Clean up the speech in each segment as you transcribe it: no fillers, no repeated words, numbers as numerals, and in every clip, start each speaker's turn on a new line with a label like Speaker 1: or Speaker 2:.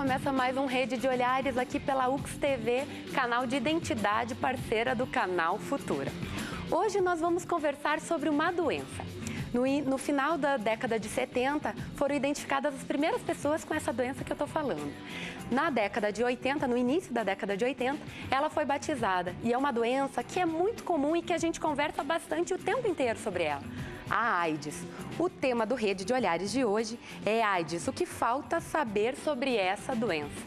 Speaker 1: começa mais um Rede de Olhares aqui pela UX TV, canal de identidade parceira do canal Futura. Hoje nós vamos conversar sobre uma doença. No final da década de 70, foram identificadas as primeiras pessoas com essa doença que eu estou falando. Na década de 80, no início da década de 80, ela foi batizada. E é uma doença que é muito comum e que a gente conversa bastante o tempo inteiro sobre ela. A AIDS. O tema do Rede de Olhares de hoje é AIDS, o que falta saber sobre essa doença.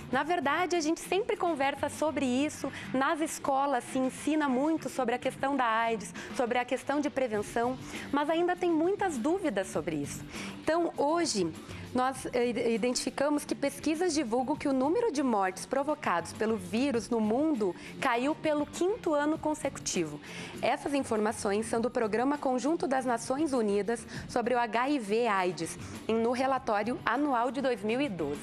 Speaker 1: Na verdade, a gente sempre conversa sobre isso, nas escolas se ensina muito sobre a questão da AIDS, sobre a questão de prevenção, mas ainda tem muitas dúvidas sobre isso. Então, hoje, nós identificamos que pesquisas divulgam que o número de mortes provocados pelo vírus no mundo caiu pelo 5º ano consecutivo. Essas informações são do Programa Conjunto das Nações Unidas sobre o HIV/AIDS, no relatório anual de 2012.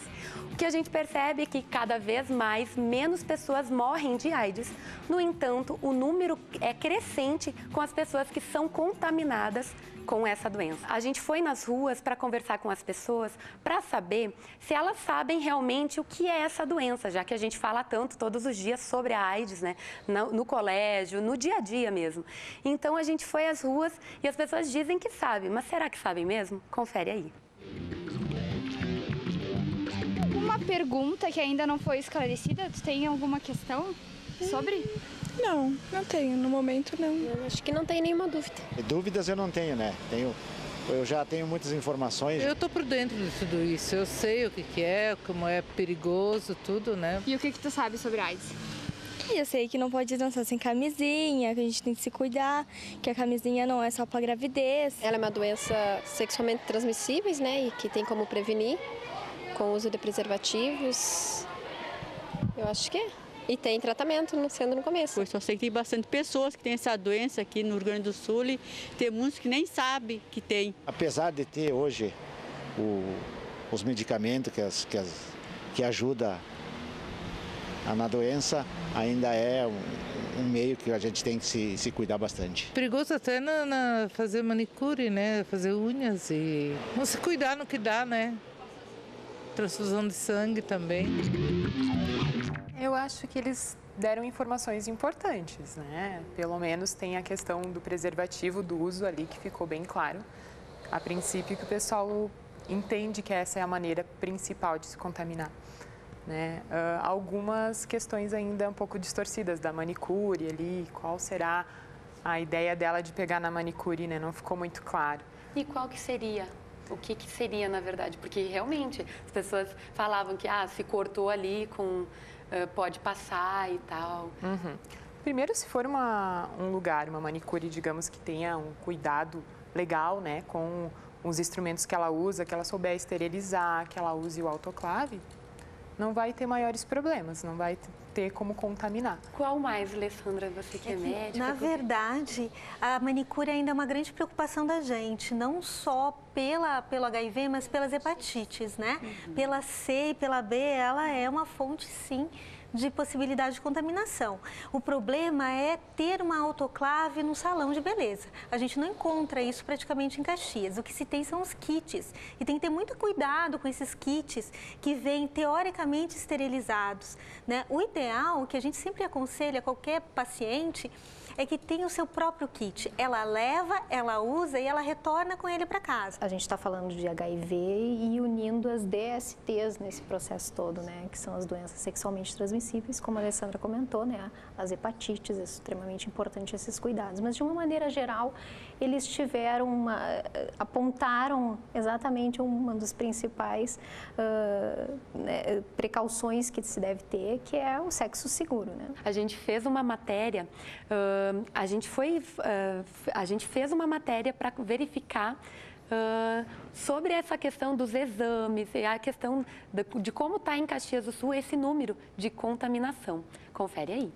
Speaker 1: O que a gente percebe é que cada vez menos pessoas morrem de AIDS. No entanto, o número é crescente com as pessoas que são contaminadas com essa doença. A gente foi nas ruas para conversar com as pessoas para saber se elas sabem realmente o que é essa doença, já que a gente fala tanto todos os dias sobre a AIDS, né? No colégio, no dia a dia mesmo. Então a gente foi às ruas e as pessoas dizem que sabem, mas será que sabem mesmo? Confere aí.
Speaker 2: Uma pergunta que ainda não foi esclarecida, tu tem alguma questão sobre?
Speaker 3: Não tenho, no momento não.
Speaker 4: Eu acho que não tem nenhuma dúvida.
Speaker 5: Dúvidas eu não tenho, né? Eu já tenho muitas informações.
Speaker 6: Eu tô por dentro de tudo isso, eu sei o que é, como é perigoso, tudo, né?
Speaker 2: E o que tu sabe sobre AIDS?
Speaker 3: Eu sei que não pode dançar sem camisinha, que a gente tem que se cuidar, que a camisinha não é só para gravidez.
Speaker 4: Ela é uma doença sexualmente transmissível, né? E que tem como prevenir com o uso de preservativos. Eu acho que é. E tem tratamento, sendo no começo.
Speaker 7: Eu só sei que tem bastante pessoas que têm essa doença aqui no Rio Grande do Sul e tem muitos que nem sabem que tem.
Speaker 5: Apesar de ter hoje os medicamentos que ajudam na doença, ainda é um meio que a gente tem que se cuidar bastante.
Speaker 6: Perigoso até fazer manicure, né? Fazer unhas e não se cuidar no que dá, né? Transfusão de sangue também.
Speaker 8: Eu acho que eles deram informações importantes, né? Pelo menos tem a questão do preservativo, do uso ali, que ficou bem claro. A princípio que o pessoal entende que essa é a maneira principal de se contaminar, né? Algumas questões ainda um pouco distorcidas da manicure ali, qual será a ideia dela de pegar na manicure, né? Não ficou muito claro.
Speaker 1: E qual que seria? O que seria, na verdade? Porque realmente as pessoas falavam que se cortou ali pode passar e tal.
Speaker 8: Uhum. Primeiro, se for um lugar, uma manicure, digamos, que tenha um cuidado legal, né, com os instrumentos que ela usa, que ela souber esterilizar, que ela use o autoclave, não vai ter maiores problemas, não vai ter como contaminar.
Speaker 1: Qual mais, Alessandra, você que é médica?
Speaker 9: Na verdade, a manicure ainda é uma grande preocupação da gente, não só pelo HIV, mas pelas hepatites, né? Uhum. Pela C e pela B, ela é uma fonte, sim, de possibilidade de contaminação. O problema é ter uma autoclave no salão de beleza. A gente não encontra isso praticamente em Caxias. O que se tem são os kits. E tem que ter muito cuidado com esses kits que vêm teoricamente esterilizados, né? O ideal, que a gente sempre aconselha a qualquer paciente, é que tenha o seu próprio kit. Ela leva, ela usa e ela retorna com ele para casa.
Speaker 10: A gente está falando de HIV e unindo as DSTs nesse processo todo, né? Que são as doenças sexualmente transmissíveis, como a Alessandra comentou, né? As hepatites, é extremamente importante esses cuidados. Mas, de uma maneira geral, eles apontaram exatamente uma das principais precauções que se deve ter, que é o sexo seguro, né?
Speaker 1: A gente fez uma matéria, a gente fez uma matéria para verificar sobre essa questão dos exames e a questão de como está em Caxias do Sul esse número de contaminação. Confere aí.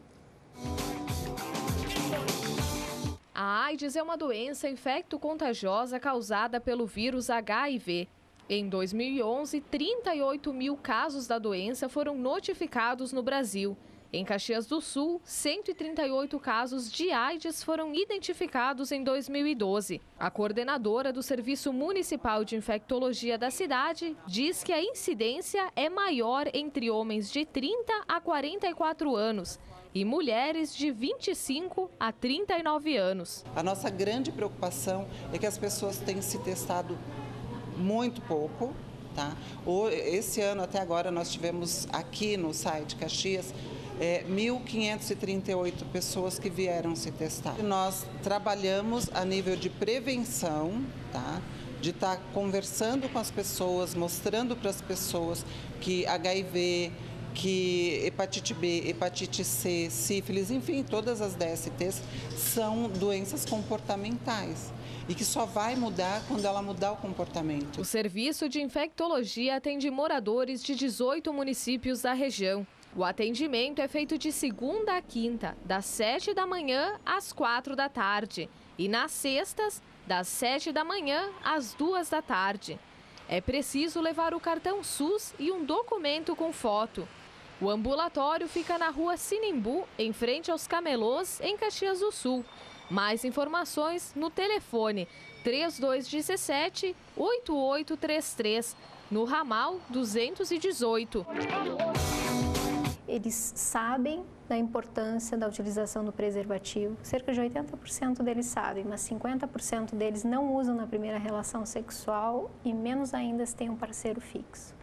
Speaker 11: A AIDS é uma doença infecto-contagiosa causada pelo vírus HIV. Em 2011, 38 mil casos da doença foram notificados no Brasil. Em Caxias do Sul, 138 casos de AIDS foram identificados em 2012. A coordenadora do Serviço Municipal de Infectologia da cidade diz que a incidência é maior entre homens de 30 a 44 anos e mulheres de 25 a 39 anos.
Speaker 12: A nossa grande preocupação é que as pessoas têm se testado muito pouco. Tá? Esse ano, até agora, nós tivemos aqui no site Caxias 1.538 pessoas que vieram se testar. Nós trabalhamos a nível de prevenção, tá? De estar conversando com as pessoas, mostrando para as pessoas que HIV, que hepatite B, hepatite C, sífilis, enfim, todas as DSTs são doenças comportamentais e que só vai mudar quando ela mudar o comportamento.
Speaker 11: O Serviço de Infectologia atende moradores de 18 municípios da região. O atendimento é feito de segunda a quinta, das 7 da manhã às 4 da tarde e nas sextas, das 7 da manhã às 2 da tarde. É preciso levar o cartão SUS e um documento com foto. O ambulatório fica na rua Sinimbu, em frente aos Camelôs, em Caxias do Sul. Mais informações no telefone 3217-8833, no ramal 218.
Speaker 10: Eles sabem da importância da utilização do preservativo. Cerca de 80% deles sabem, mas 50% deles não usam na primeira relação sexual e menos ainda se tem um parceiro fixo.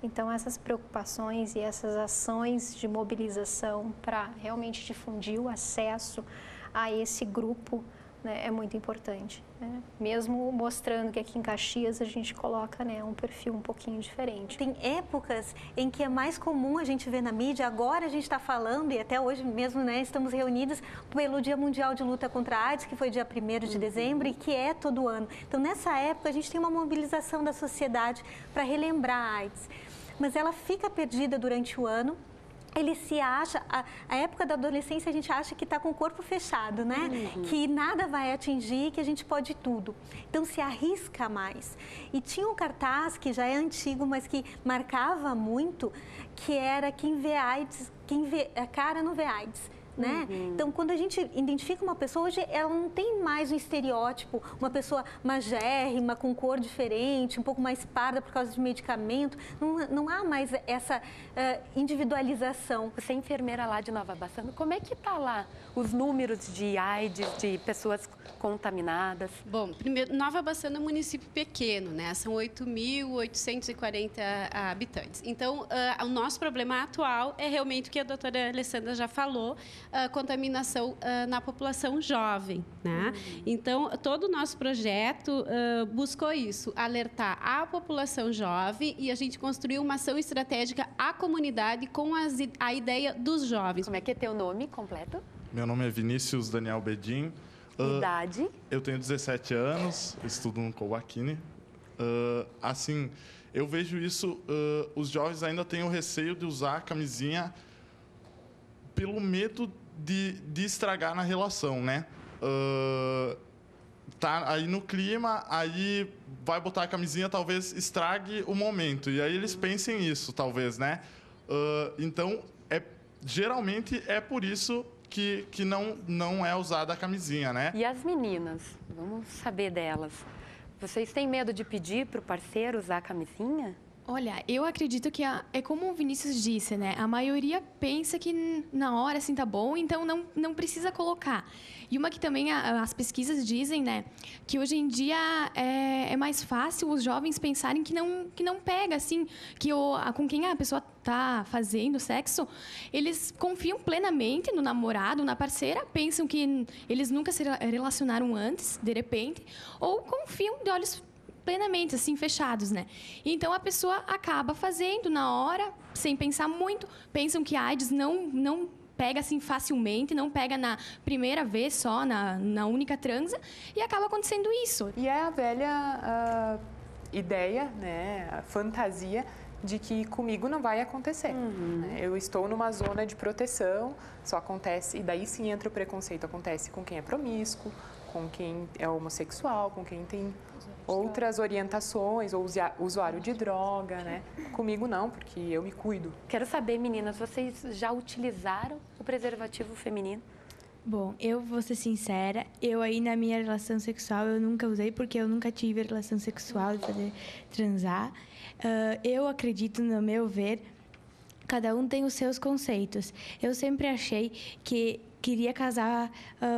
Speaker 10: Então, essas preocupações e essas ações de mobilização para realmente difundir o acesso a esse grupo, né, é muito importante, né? Mesmo mostrando que aqui em Caxias a gente coloca, né, um perfil um pouquinho diferente.
Speaker 9: Tem épocas em que é mais comum a gente ver na mídia, agora a gente está falando, e até hoje mesmo, né, estamos reunidos pelo Dia Mundial de Luta contra a AIDS, que foi dia 1º de dezembro e que é todo ano. Então, nessa época, a gente tem uma mobilização da sociedade para relembrar a AIDS. Mas ela fica perdida durante o ano. Ele se acha, a época da adolescência a gente acha que está com o corpo fechado, né? Que nada vai atingir, que a gente pode tudo. Então se arrisca mais. E tinha um cartaz que já é antigo, mas que marcava muito, que era quem vê AIDS, quem vê a cara não vê AIDS. Né? Então, quando a gente identifica uma pessoa, hoje ela não tem mais um estereótipo, uma pessoa magérrima, com cor diferente, um pouco mais parda por causa de medicamento. Não há mais essa individualização.
Speaker 1: Você é enfermeira lá de Nova Bassano, como é que está lá os números de AIDS, de pessoas contaminadas?
Speaker 13: Bom, primeiro, Nova Bassano é um município pequeno, né? São 8.840 habitantes. Então, o nosso problema atual é realmente o que a doutora Alessandra já falou, a contaminação na população jovem, né? Então, todo o nosso projeto buscou isso, alertar a população jovem, e a gente construiu uma ação estratégica à comunidade com a ideia dos jovens.
Speaker 1: Como é que é teu nome completo?
Speaker 14: Meu nome é Vinícius Daniel Bedin.
Speaker 1: Idade?
Speaker 14: Eu tenho 17 anos, estudo no Covaquini. Assim, eu vejo isso, os jovens ainda têm o receio de usar a camisinha pelo medo de estragar na relação, né? Tá aí no clima, aí vai botar a camisinha, talvez estrague o momento. E aí eles pensem isso, talvez, né? Então, geralmente é por isso que não é usada a camisinha, né?
Speaker 1: E as meninas? Vamos saber delas. Vocês têm medo de pedir para o parceiro usar a camisinha?
Speaker 15: Olha, eu acredito que é como o Vinícius disse, né? A maioria pensa que na hora assim tá bom, então não precisa colocar. E uma que também as pesquisas dizem, né? Que hoje em dia é mais fácil os jovens pensarem que não pega, assim, que com quem a pessoa tá fazendo sexo, eles confiam plenamente no namorado, na parceira, pensam que eles nunca se relacionaram antes, de repente, ou confiam de olhos plenamente, assim, fechados, né? Então, a pessoa acaba fazendo na hora, sem pensar muito. Pensam que a AIDS não pega, assim, facilmente, não pega na primeira vez só, na única transa, e acaba acontecendo isso.
Speaker 8: E é a velha ideia, né, a fantasia de que comigo não vai acontecer. Eu estou numa zona de proteção, só acontece, e daí sim entra o preconceito, acontece com quem é promíscuo, com quem é homossexual, com quem tem outras orientações, ou usuário de droga, né? Comigo não, porque eu me cuido.
Speaker 1: Quero saber, meninas, vocês já utilizaram o preservativo feminino?
Speaker 16: Bom, eu vou ser sincera, eu aí na minha relação sexual eu nunca usei, porque eu nunca tive relação sexual de fazer transar. Eu acredito, no meu ver, cada um tem os seus conceitos. Eu sempre achei que queria casar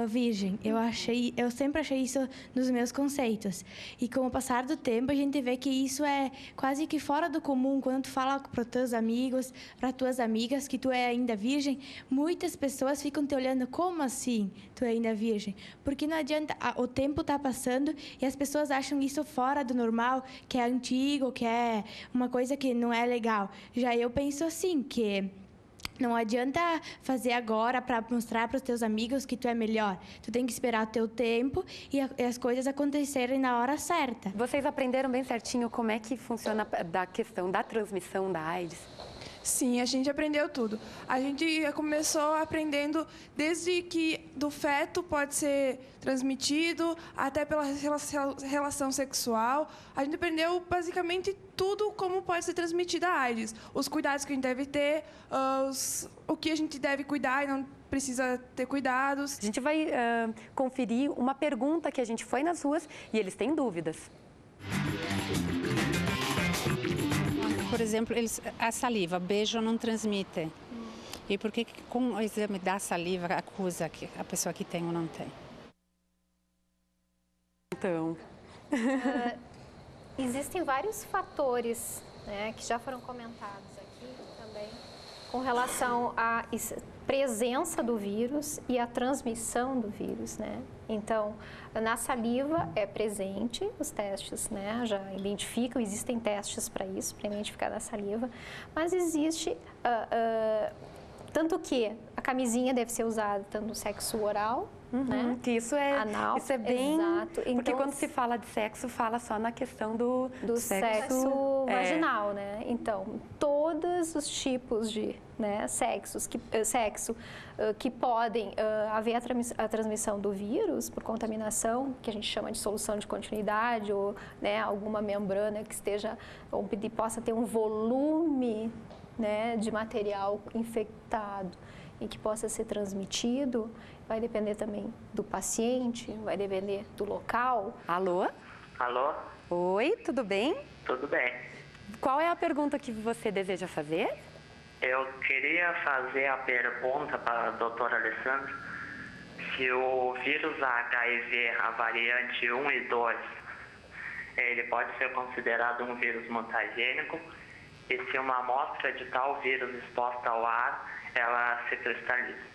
Speaker 16: virgem. Eu sempre achei isso nos meus conceitos. E com o passar do tempo, a gente vê que isso é quase que fora do comum. Quando tu fala para teus amigos, para tuas amigas que tu é ainda virgem, muitas pessoas ficam te olhando, como assim tu é ainda virgem? Porque não adianta, o tempo está passando e as pessoas acham isso fora do normal, que é antigo, que é uma coisa que não é legal. Já eu penso assim, que não adianta fazer agora para mostrar para os teus amigos que tu é melhor. Tu tem que esperar o teu tempo e as coisas acontecerem na hora certa.
Speaker 1: Vocês aprenderam bem certinho como é que funciona da questão da transmissão da AIDS?
Speaker 17: Sim, a gente aprendeu tudo. A gente começou aprendendo desde que do feto pode ser transmitido até pela relação sexual. A gente aprendeu basicamente tudo como pode ser transmitida a AIDS. Os cuidados que a gente deve ter, o que a gente deve cuidar e não precisa ter cuidados.
Speaker 1: A gente vai conferir uma pergunta que a gente foi nas ruas e eles têm dúvidas.
Speaker 18: Por exemplo, a saliva, beijo não transmite. E por que com o exame da saliva acusa que a pessoa que tem ou não tem?
Speaker 1: Então...
Speaker 10: Existem vários fatores, né, que já foram comentados aqui também, com relação à presença do vírus e à transmissão do vírus, né? Então, na saliva é presente os testes, né? Já identificam, existem testes para isso, para identificar na saliva, mas existe, tanto que a camisinha deve ser usada tanto no sexo oral, né?
Speaker 1: Que isso é,
Speaker 10: anal,
Speaker 1: isso é bem...
Speaker 10: exato.
Speaker 1: Porque
Speaker 10: então,
Speaker 1: quando se fala de sexo, fala só na questão do
Speaker 10: sexo vaginal, né? Então, todos os tipos de sexo que podem haver a transmissão do vírus por contaminação, que a gente chama de solução de continuidade, ou alguma membrana que esteja, ou possa ter um volume de material infectado e que possa ser transmitido, vai depender também do paciente, vai depender do local.
Speaker 1: Alô?
Speaker 19: Alô?
Speaker 1: Oi, tudo bem?
Speaker 19: Tudo bem.
Speaker 1: Qual é a pergunta que você deseja fazer?
Speaker 19: Eu queria fazer a pergunta para a doutora Alessandra se o vírus HIV, a variante 1 e 2, ele pode ser considerado um vírus mutagênico e se uma amostra de tal vírus exposta ao ar, ela se cristaliza.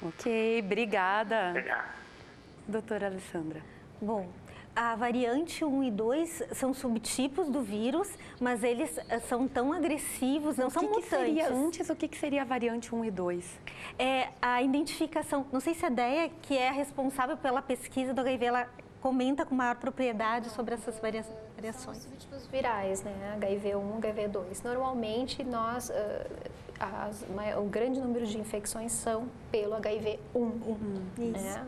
Speaker 1: Ok, obrigada.
Speaker 19: Obrigada.
Speaker 1: Doutora Alessandra.
Speaker 9: Bom, a variante 1 e 2 são subtipos do vírus, mas eles são tão agressivos, não são mutantes.
Speaker 1: O que seria a variante 1 e 2?
Speaker 9: É a identificação. Não sei se a DEA, que é responsável pela pesquisa do HIV, ela comenta com maior propriedade sobre essas variações.
Speaker 10: São subtipos virais, né? HIV1, HIV2. Normalmente, o grande número de infecções são pelo HIV1.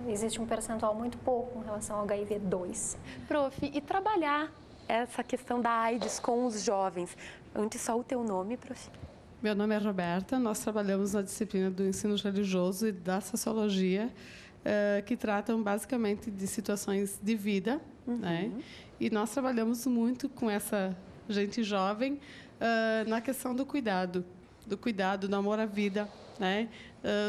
Speaker 10: Existe um percentual muito pouco em relação ao HIV2.
Speaker 1: Prof, e trabalhar essa questão da AIDS com os jovens? Antes, só o teu nome, prof.
Speaker 20: Meu nome é Roberta, nós trabalhamos na disciplina do ensino religioso e da sociologia, que tratam basicamente de situações de vida, né? E nós trabalhamos muito com essa gente jovem na questão do cuidado, do amor à vida, né?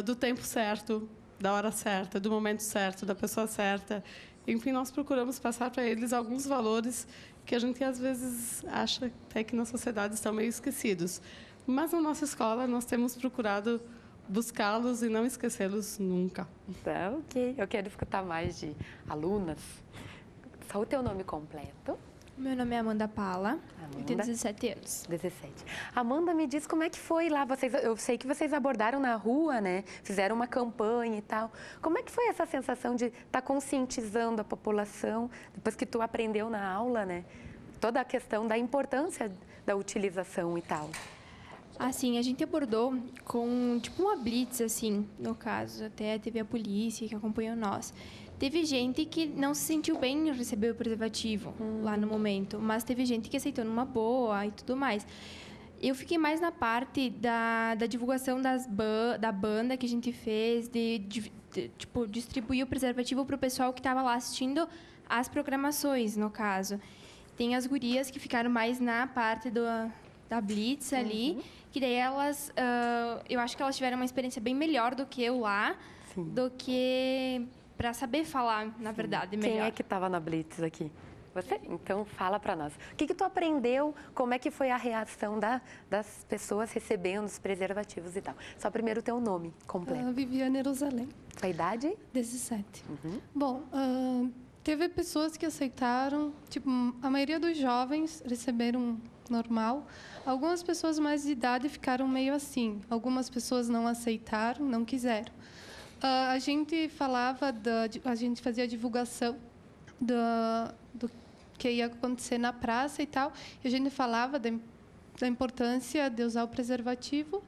Speaker 20: Do tempo certo, da hora certa, do momento certo, da pessoa certa. Enfim, nós procuramos passar para eles alguns valores que a gente às vezes acha até que na sociedade estão meio esquecidos. Mas na nossa escola nós temos procurado buscá-los e não esquecê-los nunca.
Speaker 1: Tá, ok. Eu quero escutar mais de alunas. Só o teu nome completo.
Speaker 15: Meu nome é Amanda Pala, eu tenho 17 anos.
Speaker 1: 17. Amanda, me diz como é que foi lá. Eu sei que vocês abordaram na rua, né? Fizeram uma campanha e tal. Como é que foi essa sensação de estar conscientizando a população, depois que tu aprendeu na aula, né? Toda a questão da importância da utilização e tal.
Speaker 15: Assim, a gente abordou com, tipo, uma blitz, assim, no caso. Até teve a polícia que acompanhou nós. Teve gente que não se sentiu bem em receber o preservativo lá no momento, mas teve gente que aceitou numa boa e tudo mais. Eu fiquei mais na parte da divulgação da banda que a gente fez, tipo, distribuir o preservativo para o pessoal que estava lá assistindo as programações, no caso. Tem as gurias que ficaram mais na parte da Blitz ali, que daí elas, eu acho que elas tiveram uma experiência bem melhor do que eu lá, do que para saber falar, na verdade, melhor.
Speaker 1: Quem é que estava na Blitz aqui? Você? Então, fala para nós. O que tu aprendeu? Como é que foi a reação das pessoas recebendo os preservativos e tal? Só primeiro o teu nome completo.
Speaker 21: Viviane Jerusalém.
Speaker 1: A idade?
Speaker 21: 17. Bom, teve pessoas que aceitaram, tipo, a maioria dos jovens receberam normal. Algumas pessoas mais de idade ficaram meio assim. Algumas pessoas não aceitaram, não quiseram. A gente falava, a gente fazia a divulgação do que ia acontecer na praça e tal, e a gente falava da importância de usar o preservativo.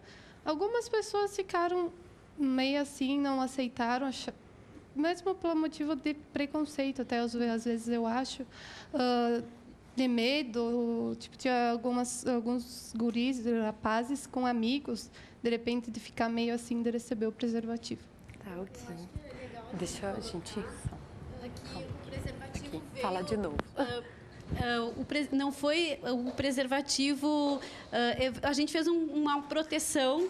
Speaker 21: Algumas pessoas ficaram meio assim, não aceitaram, mesmo pelo motivo de preconceito, até às vezes eu acho, de medo, tipo, tinha alguns guris, rapazes com amigos, de repente de ficar meio assim, de receber o preservativo.
Speaker 1: Tá, ok. Deixa a gente...
Speaker 13: Aqui, o preservativo veio...
Speaker 1: Fala de novo.
Speaker 13: Não foi o preservativo... a gente fez uma proteção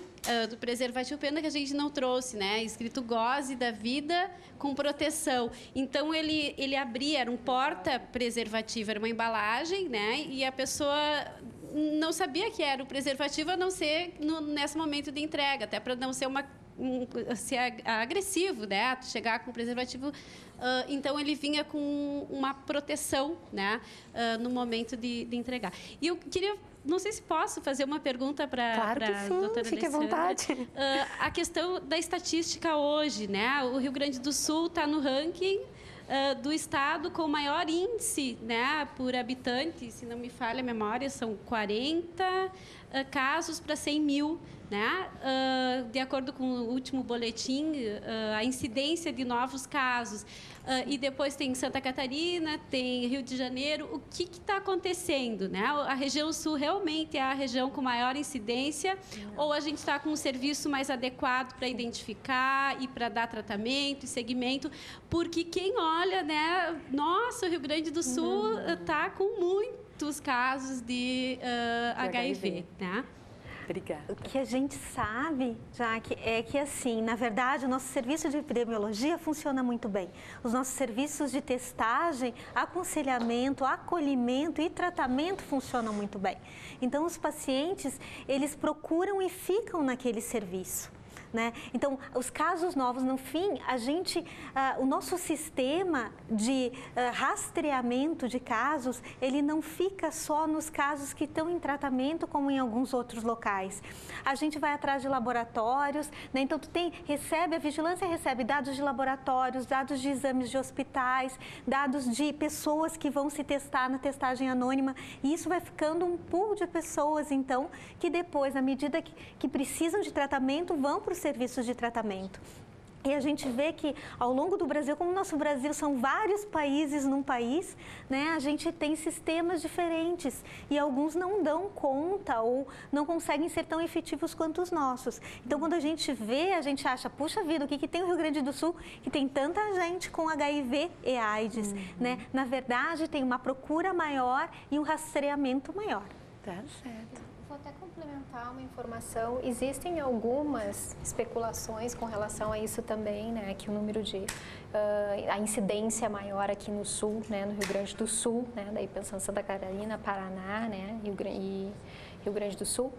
Speaker 13: do preservativo, pena que a gente não trouxe, né? Escrito goze da vida com proteção. Então, ele abria, era um porta-preservativo, era uma embalagem, né? E a pessoa não sabia que era o preservativo, a não ser nesse momento de entrega, até para não ser ser agressivo, né? Chegar com o preservativo. Então, ele vinha com uma proteção, né? No momento de entregar. E eu queria, não sei se posso fazer uma pergunta para
Speaker 1: claro que
Speaker 13: a
Speaker 1: sim,
Speaker 13: doutora
Speaker 1: fique à vontade.
Speaker 13: A questão da estatística hoje, né? O Rio Grande do Sul está no ranking do estado com maior índice, né, por habitante, se não me falha a memória, são 40 casos para 100 mil. Né? De acordo com o último boletim, a incidência de novos casos. E depois tem Santa Catarina, tem Rio de Janeiro. O que está acontecendo? Né? A região sul realmente é a região com maior incidência? Ou a gente está com um serviço mais adequado para identificar e para dar tratamento e segmento? Porque quem olha, né? Nossa, o Rio Grande do Sul está com muitos casos de HIV. Né?
Speaker 1: Obrigada.
Speaker 9: O que a gente sabe, Jaque, é que, assim, na verdade, o nosso serviço de epidemiologia funciona muito bem. Os nossos serviços de testagem, aconselhamento, acolhimento e tratamento funcionam muito bem. Então, os pacientes, eles procuram e ficam naquele serviço. Né? Então, os casos novos, no fim, o nosso sistema de rastreamento de casos, ele não fica só nos casos que estão em tratamento, como em alguns outros locais. A gente vai atrás de laboratórios, né? Então, a vigilância recebe dados de laboratórios, dados de exames de hospitais, dados de pessoas que vão se testar na testagem anônima, e isso vai ficando um pool de pessoas, então, que depois, à medida que precisam de tratamento, vão para os serviços de tratamento. E a gente vê que, ao longo do Brasil, como o nosso Brasil são vários países num país, né, a gente tem sistemas diferentes e alguns não dão conta ou não conseguem ser tão efetivos quanto os nossos. Então, quando a gente vê, a gente acha, puxa vida, o que tem o Rio Grande do Sul que tem tanta gente com HIV e AIDS, né? Na verdade, tem uma procura maior e um rastreamento maior.
Speaker 1: Tá certo.
Speaker 10: Vou até complementar uma informação. Existem algumas especulações com relação a isso também, né? Que o número de... a incidência maior aqui no sul, né? No Rio Grande do Sul, né? Daí pensando Santa Catarina, Paraná, né? Rio Grande do Sul,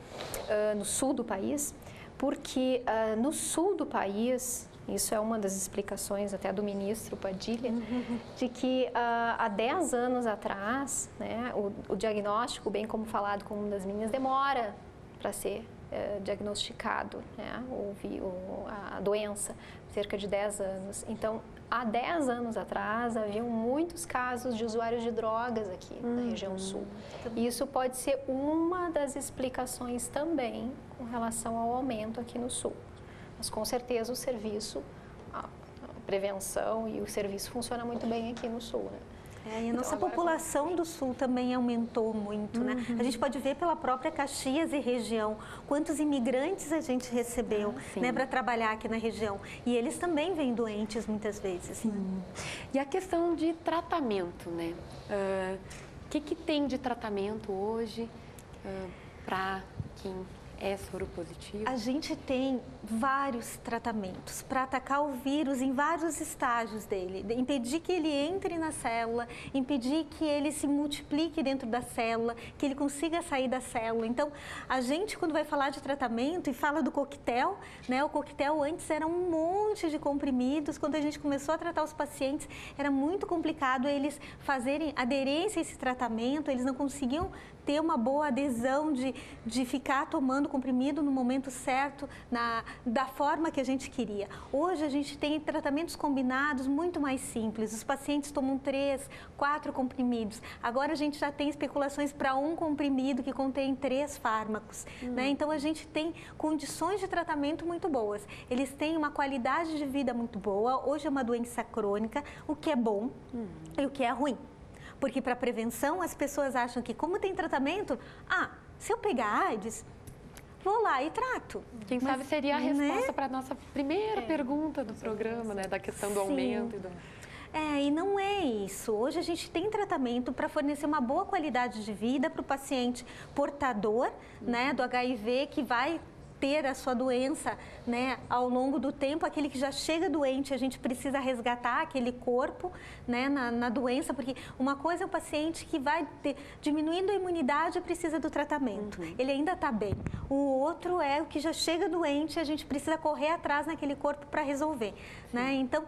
Speaker 10: no sul do país. Porque no sul do país... Isso é uma das explicações até do ministro Padilha, de que há 10 anos atrás, né, o diagnóstico, bem como falado com uma das minhas, demora para ser diagnosticado, né, a doença, cerca de 10 anos. Então, há 10 anos atrás, haviam muitos casos de usuários de drogas aqui na região sul. E isso pode ser uma das explicações também com relação ao aumento aqui no Sul. Mas com certeza o serviço, a prevenção e o serviço funciona muito bem aqui no Sul, né?
Speaker 9: E a nossa população do Sul também aumentou muito, né? A gente pode ver pela própria Caxias e região, quantos imigrantes a gente recebeu, né, para trabalhar aqui na região. E eles também vêm doentes muitas vezes.
Speaker 1: E a questão de tratamento, né? O que tem de tratamento hoje para quem é soropositivo?
Speaker 9: A gente tem vários tratamentos para atacar o vírus em vários estágios dele. Impedir que ele entre na célula, impedir que ele se multiplique dentro da célula, que ele consiga sair da célula. Então, a gente, quando vai falar de tratamento e fala do coquetel, né? O coquetel antes era um monte de comprimidos. Quando a gente começou a tratar os pacientes, era muito complicado eles fazerem aderência a esse tratamento, eles não conseguiam ter uma boa adesão de ficar tomando comprimido no momento certo, da forma que a gente queria. Hoje a gente tem tratamentos combinados muito mais simples. Os pacientes tomam 3, 4 comprimidos. Agora a gente já tem especulações para um comprimido que contém 3 fármacos. Né? Então a gente tem condições de tratamento muito boas. Eles têm uma qualidade de vida muito boa. Hoje é uma doença crônica, o que é bom e o que é ruim. Porque para prevenção as pessoas acham que como tem tratamento, se eu pegar AIDS, vou lá e trato.
Speaker 1: Quem sabe seria a resposta para a nossa primeira pergunta do programa, né? Da questão do aumento.
Speaker 9: E não é isso. Hoje a gente tem tratamento para fornecer uma boa qualidade de vida para o paciente portador, né, do HIV, que vai ter a sua doença, né, ao longo do tempo. Aquele que já chega doente, a gente precisa resgatar aquele corpo, né, na doença, porque uma coisa é o paciente que vai diminuindo a imunidade e precisa do tratamento. Ele ainda está bem. O outro é o que já chega doente, a gente precisa correr atrás naquele corpo para resolver, né? Então,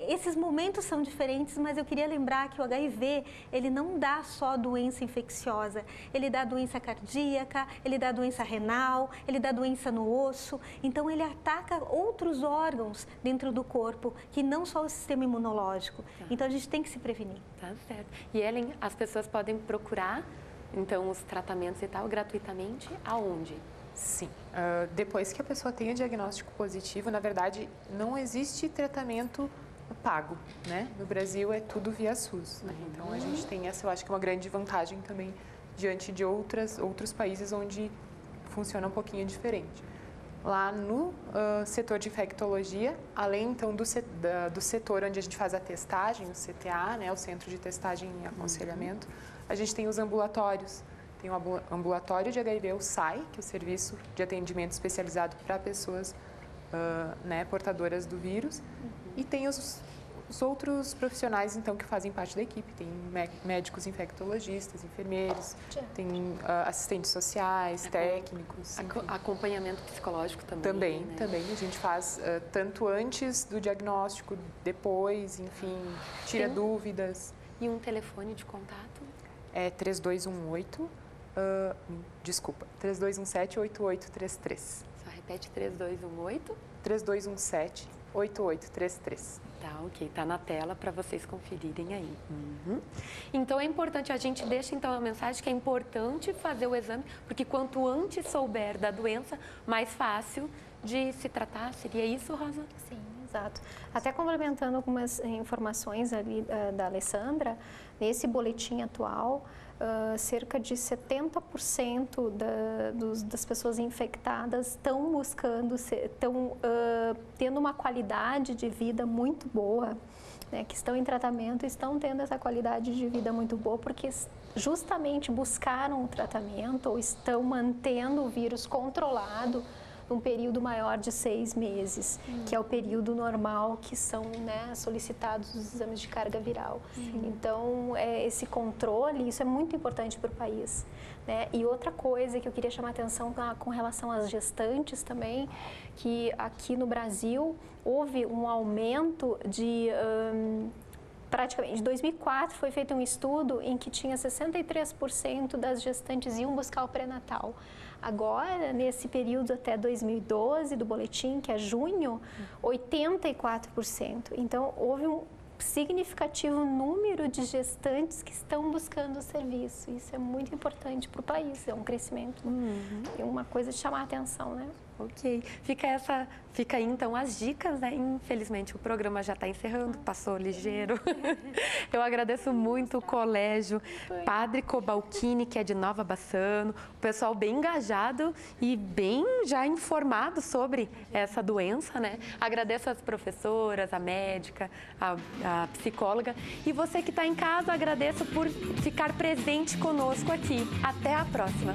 Speaker 9: esses momentos são diferentes, mas eu queria lembrar que o HIV, ele não dá só doença infecciosa, ele dá doença cardíaca, ele dá doença renal, ele dá doença no osso, então ele ataca outros órgãos dentro do corpo, que não só o sistema imunológico. Então a gente tem que se prevenir.
Speaker 1: Tá certo. E Ellen, as pessoas podem procurar, então, os tratamentos e tal, gratuitamente, aonde?
Speaker 8: Sim. Depois que a pessoa tem o diagnóstico positivo, na verdade, não existe tratamento pago, né? No Brasil é tudo via SUS, né? Então a gente tem essa, eu acho que é uma grande vantagem também diante de outros países onde funciona um pouquinho diferente. Lá no setor de infectologia, além então do setor onde a gente faz a testagem, o CTA, né, o Centro de Testagem e Aconselhamento, a gente tem os ambulatórios. Tem o ambulatório de HIV, o SAI, que é o Serviço de Atendimento Especializado para pessoas né, portadoras do vírus. E tem os outros profissionais, então, que fazem parte da equipe. Tem médicos infectologistas, enfermeiros, tem assistentes sociais, técnicos.
Speaker 1: Acompanhamento psicológico também.
Speaker 8: Também. A gente faz tanto antes do diagnóstico, depois, enfim, tira dúvidas.
Speaker 1: E um telefone de contato?
Speaker 8: É 3218... 3217-8833.
Speaker 1: Só repete 3218?
Speaker 8: 3217-8833.
Speaker 1: Tá, ok. Tá na tela para vocês conferirem aí. Então é importante, a gente deixa então a mensagem que é importante fazer o exame, porque quanto antes souber da doença, mais fácil de se tratar. Seria isso, Rosa?
Speaker 10: Sim, exato. Até complementando algumas informações ali da Alessandra, nesse boletim atual, cerca de 70% das pessoas infectadas estão buscando, estão tendo uma qualidade de vida muito boa, né, que estão em tratamento, estão tendo essa qualidade de vida muito boa porque justamente buscaram o tratamento ou estão mantendo o vírus controlado num período maior de 6 meses, que é o período normal que são, né, solicitados os exames de carga viral. Então, esse controle, isso é muito importante para o país, né? E outra coisa que eu queria chamar a atenção com relação às gestantes também, que aqui no Brasil houve um aumento de... praticamente, em 2004 foi feito um estudo em que tinha 63% das gestantes iam buscar o pré-natal. Agora, nesse período até 2012 do boletim, que é junho, 84%. Então, houve significativo número de gestantes que estão buscando o serviço. Isso é muito importante para o país, é um crescimento e uma coisa de chamar a atenção, né?
Speaker 1: Ok. Fica aí então as dicas, né? Infelizmente o programa já está encerrando, passou ligeiro. Eu agradeço muito o colégio Padre Cobalcini, que é de Nova Bassano, o pessoal bem engajado e bem já informado sobre essa doença, né? Agradeço as professoras, a médica, a psicóloga e você que está em casa, agradeço por ficar presente conosco aqui. Até a próxima!